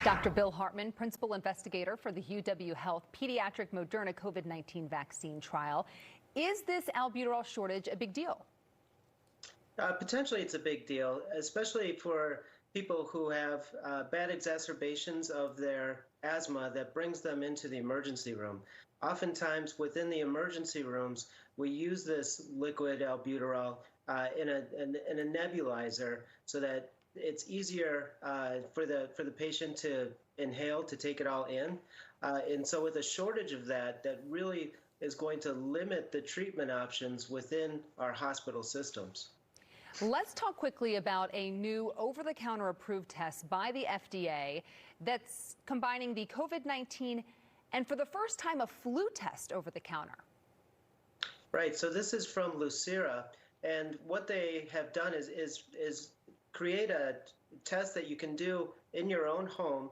Dr. Bill Hartman, principal investigator for the UW Health pediatric Moderna COVID-19 vaccine trial. Is this albuterol shortage a big deal? Potentially, it's a big deal, especially for people who have bad exacerbations of their asthma that brings them into the emergency room. Oftentimes, within the emergency rooms, we use this liquid albuterol in a nebulizer so that it's easier for the patient to inhale, to take it all in. And so with a shortage of that really is going to limit the treatment options within our hospital systems. Let's talk quickly about a new over-the-counter approved test by the FDA that's combining the COVID-19 and for the first time a flu test over the counter. Right, so this is from Lucira, and what they have done is create a test that you can do in your own home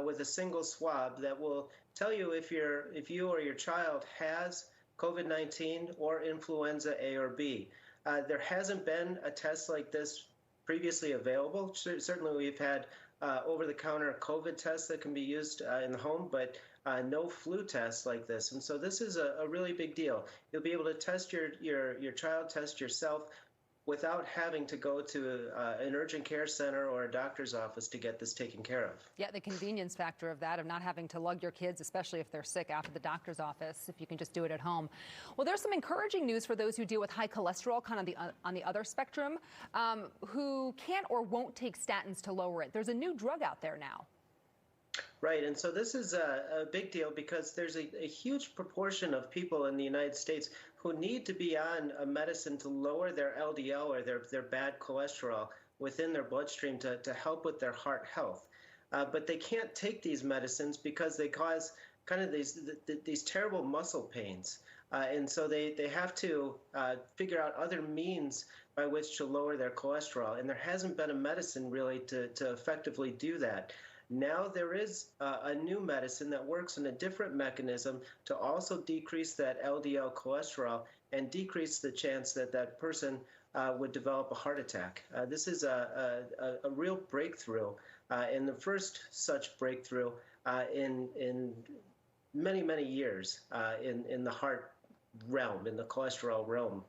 with a single swab that will tell you if you or your child has COVID-19 or influenza A or B. There hasn't been a test like this previously available. Certainly we've had over-the-counter COVID tests that can be used in the home, but no flu tests like this. And so this is a really big deal. You'll be able to test your child, test yourself, without having to go to an urgent care center or a doctor's office to get this taken care of. Yeah, the convenience factor of that, of not having to lug your kids, especially if they're sick, out to the doctor's office, if you can just do it at home. Well, there's some encouraging news for those who deal with high cholesterol, kind of on the other spectrum, who can't or won't take statins to lower it. There's a new drug out there now. Right, and so this is a big deal because there's a huge proportion of people in the United States who need to be on a medicine to lower their LDL or their bad cholesterol within their bloodstream to help with their heart health. But they can't take these medicines because they cause kind of these terrible muscle pains. And so they have to figure out other means by which to lower their cholesterol. And there hasn't been a medicine really to effectively do that. Now there is a new medicine that works in a different mechanism to also decrease that LDL cholesterol and decrease the chance that that person would develop a heart attack. This is a real breakthrough and the first such breakthrough in many, many years in the heart realm, in the cholesterol realm.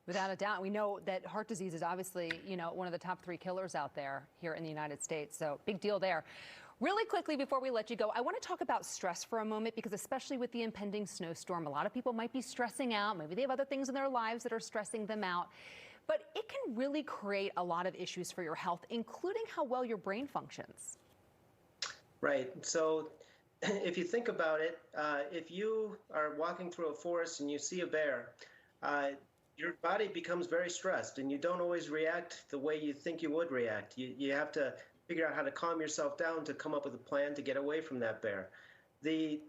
Without a doubt. We know that heart disease is obviously, one of the top 3 killers out there here in the United States. So big deal there. Really quickly, before we let you go, I want to talk about stress for a moment, because especially with the impending snowstorm, a lot of people might be stressing out. Maybe they have other things in their lives that are stressing them out. But it can really create a lot of issues for your health, including how well your brain functions. Right. So if you think about it, if you are walking through a forest and you see a bear, your body becomes very stressed and you don't always react the way you think you would react. You have to figure out how to calm yourself down to come up with a plan to get away from that bear. The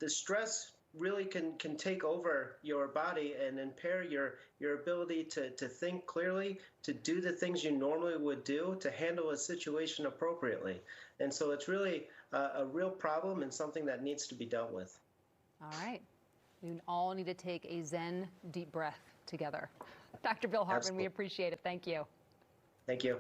stress really can take over your body and impair your ability to think clearly, to do the things you normally would do, to handle a situation appropriately. And so it's really a real problem and something that needs to be dealt with. All right. We all need to take a Zen deep breath together. Dr. Bill Hartman, we appreciate it. Thank you. Thank you.